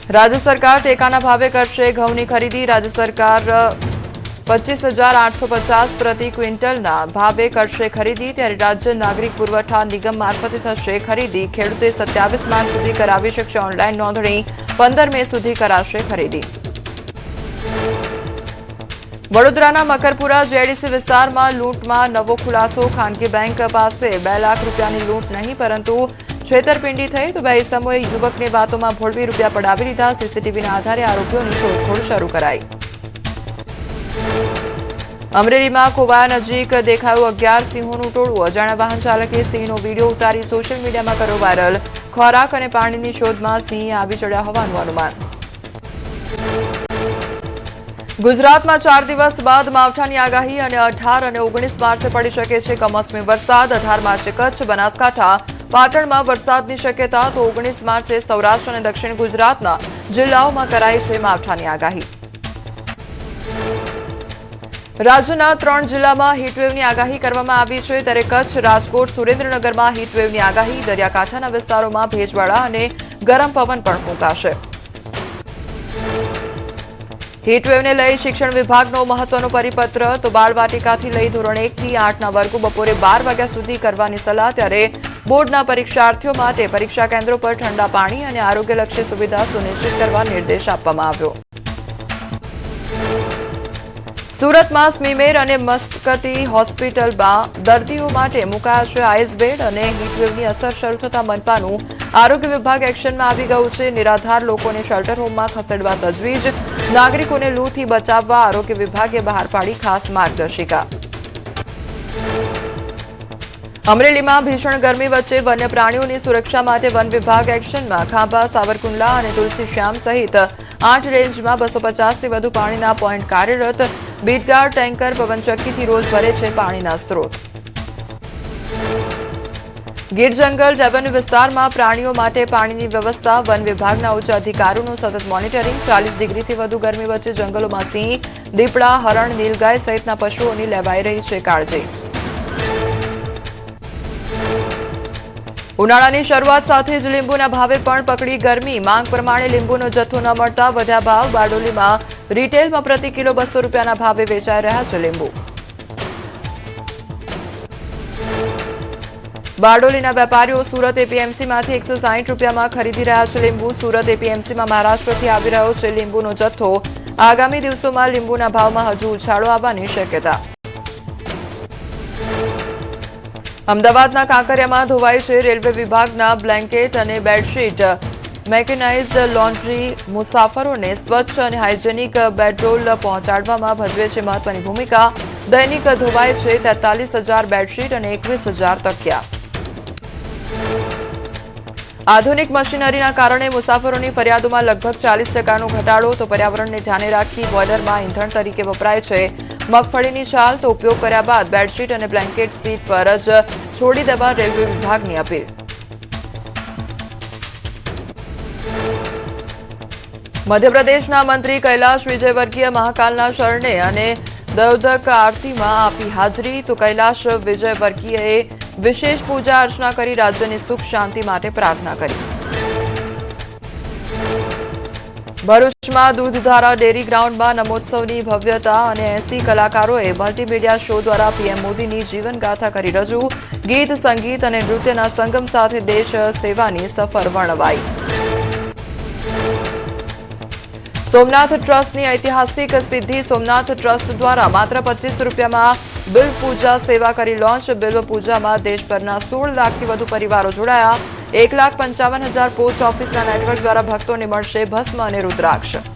राज्य सरकार टेकाना भावे करशे घऊनी खरीदी। राज्य सरकार 25,850 प्रति क्विंटलना भावे करशे खरीदी। त्यारे राज्य नागरिक पुरवठा निगम मार्फते थशे खरीदी। खेडूते 27 मार्च सुधी करावी शकशे ऑनलाइन नोंधणी। 15 મે सुधी कराशे खरीदी। वडोदराना मकरपुरा जेडीसी विस्तारमां लूंटमां नवो खुलासो। खानगी बैंक पासे 2 लाख रूपियानी लूंट नहीं परंतु छेतरपिंडी थई तो 2 इસમોએ યુવકને વાતોમાં ભોળવી રૂપિયા પડાવી લીધા। સીસીટીવીના આધારે આરોપીઓની શોધખોળ શરૂ કરાઈ। અમરેલીમાં કોવાયા નજીક દેખાયું 11 સિંહોનું ટોળું। અજાણ્યા વાહન ચાલકે સિંહનો વિડીયો ઉતારી સોશિયલ મીડિયામાં કર્યો વાયરલ। ખોરાક અને પાણીની શોધમાં સિંહ આવી ચડ્યા હોવાનું અનુમાન। ગુજરાતમાં 4 દિવસ બાદ માવઠાની આગાહી અને 18 અને 19 માર્ચે પડી શકે છે કમોસમી વરસાદ। 18 માર્ચે કચ્છ, બનાસકાંઠા, પાટણમાં વરસાદની શક્યતા તો 19 માર્ચે સૌરાષ્ટ્ર અને દક્ષિણ ગુજરાતના જિલ્લાઓમાં कराई છે માવઠાની આગાહી। રાજ્યના 3 જિલ્લામાં હીટવેવની આગાહી કરવામાં આવી છે ત્યારે કચ્છ, રાજકોટ, સુરેન્દ્રનગરમાં હીટવેવની આગાહી। દરિયાકાંઠાના વિસ્તારોમાં ભેજવાળા અને ગરમ પવન પણ ફૂંકાશે। હીટવેવને લઈ શિક્ષણ વિભાગનો મહત્વનો પરિપત્ર તો બાળવાટિકાથી લઈ ધોરણ 1 થી 8ના વર્ગો બપોરે 12 વાગ્યા સુધી કરવાની સલાહ। ત્યારે બોર્ડના પરીક્ષાર્થીઓ માટે પરીક્ષા કેન્દ્રો પર ઠંડા પાણી અને આરોગ્યલક્ષી સુવિધા સુનિશ્ચિત કરવા નિર્દેશ આપવામાં આવ્યો। સુરતમાં સ્મીમેર અને મસ્કતી હોસ્પિટલમાં દર્દીઓ માટે મુકાયા છે આઈસ બેડ અને હીટવેવની અસર શરૂ થતા મનપાનું આરોગ્ય વિભાગ એક્શનમાં આવી ગયું છે। નિરાધાર લોકોને શેલ્ટર હોમમાં ખસેડવા તજવીજ। નાગરિકોને લૂથી બચાવવા આરોગ્ય વિભાગે બહાર પાડી ખાસ માર્ગદર્શિકા। અમરેલીમાં ભીષણ ગરમી વચ્ચે વન્ય પ્રાણીઓની સુરક્ષા માટે વન વિભાગ એક્શનમાં। ખાંભા, સાવરકુંડલા અને તુલસીશ્યામ સહિત 8 રેન્જમાં 250થી વધુ પાણીના પોઈન્ટ કાર્યરત। બીટગાર્ડ ટેન્કર પવનચક્કીથી રોજ ભરે છે પાણીના સ્ત્રોત। ગીર જંગલ રેવન્યુ વિસ્તારમાં પ્રાણીઓ માટે પાણીની વ્યવસ્થા। વન વિભાગના ઉચ્ચ અધિકારીઓનું સતત મોનિટરિંગ। 40 ડિગ્રીથી વધુ ગરમી વચ્ચે જંગલોમાં સિંહ, દીપડા, હરણ, નીલગાય સહિતના પશુઓની લેવાઈ રહી છે કાળજી। ઉનાળાની શરૂઆત સાથે જ લીંબુના ભાવે પણ પકડી ગરમી। માંગ પ્રમાણે લીંબુનો જથ્થો ન મળતા વધ્યા ભાવ। બારડોલીમાં રિટેલમાં પ્રતિ કિલો 200 રૂપિયાના ભાવે વેચાઈ રહ્યા છે લીંબુ। બારડોલીના વેપારીઓ સુરત એપીએમસીમાંથી 160 રૂપિયામાં ખરીદી રહ્યા છે લીંબુ। સુરત એપીએમસીમાં મહારાષ્ટ્રથી આવી રહ્યો છે લીંબુનો જથ્થો। આગામી દિવસોમાં લીંબુના ભાવમાં હજુ ઉછાળો આવવાની શક્યતા। અમદાવાદના કાંકરિયામાં ધોવાઈ છે રેલવે વિભાગના બ્લેન્કેટ અને બેડશીટ। મેકેનાઇઝડ લોન્ડ્રી મુસાફરોને સ્વચ્છ અને હાઇજેનિક બેડરોલ પહોંચાડવામાં ભજવે છે મહત્વની ભૂમિકા। દૈનિક ધોવાય છે 43,000 બેડશીટ અને 21,000 તકિયા। આધુનિક મશીનરીના કારણે મુસાફરોની ફરિયાદોમાં લગભગ 40% ઘટાડો તો પર્યાવરણને ધ્યાને રાખી બોઇલરમાં ઈંધણ તરીકે વપરાય છે મગફળીની છાલ તો ઉપયોગ કર્યા બાદ બેડશીટ અને બ્લેન્કેટ સીટ પર જ છોડી દેવા રેલવે વિભાગની અપીલ। મધ્યપ્રદેશના મંત્રી કૈલાશ વિજયવર્ગીય મહાકાલના શરણે અને દયોદક આરતીમાં આપી હાજરી તો કૈલાશ વિજયવર્ગીયએ વિશેષ પૂજા અર્ચના કરી રાજ્યની સુખ શાંતિ માટે પ્રાર્થના કરી। ભરૂચમાં દૂધધારા ડેરી ગ્રાઉન્ડમાં નમોત્સવની ભવ્યતા અને 80 કલાકારોએ મલ્ટીમીડિયા શો દ્વારા પીએમ મોદીની જીવનગાથા કરી રજૂ। ગીત, સંગીત અને નૃત્યના સંગમ સાથે દેશ સેવાની સફર વર્ણવાઈ। સોમનાથ ટ્રસ્ટની ઐતિહાસિક સિદ્ધિ। સોમનાથ ટ્રસ્ટ દ્વારા માત્ર 25 રૂપિયામાં બિલ્વ પૂજા સેવા કરી લોન્ચ। બિલ્વ પૂજામાં દેશભરના 16 લાખથી વધુ પરિવારો જોડાયા। 1,55,000 પોસ્ટ ઓફિસના નેટવર્ક દ્વારા ભક્તોને મળશે ભસ્મ અને રુદ્રાક્ષ।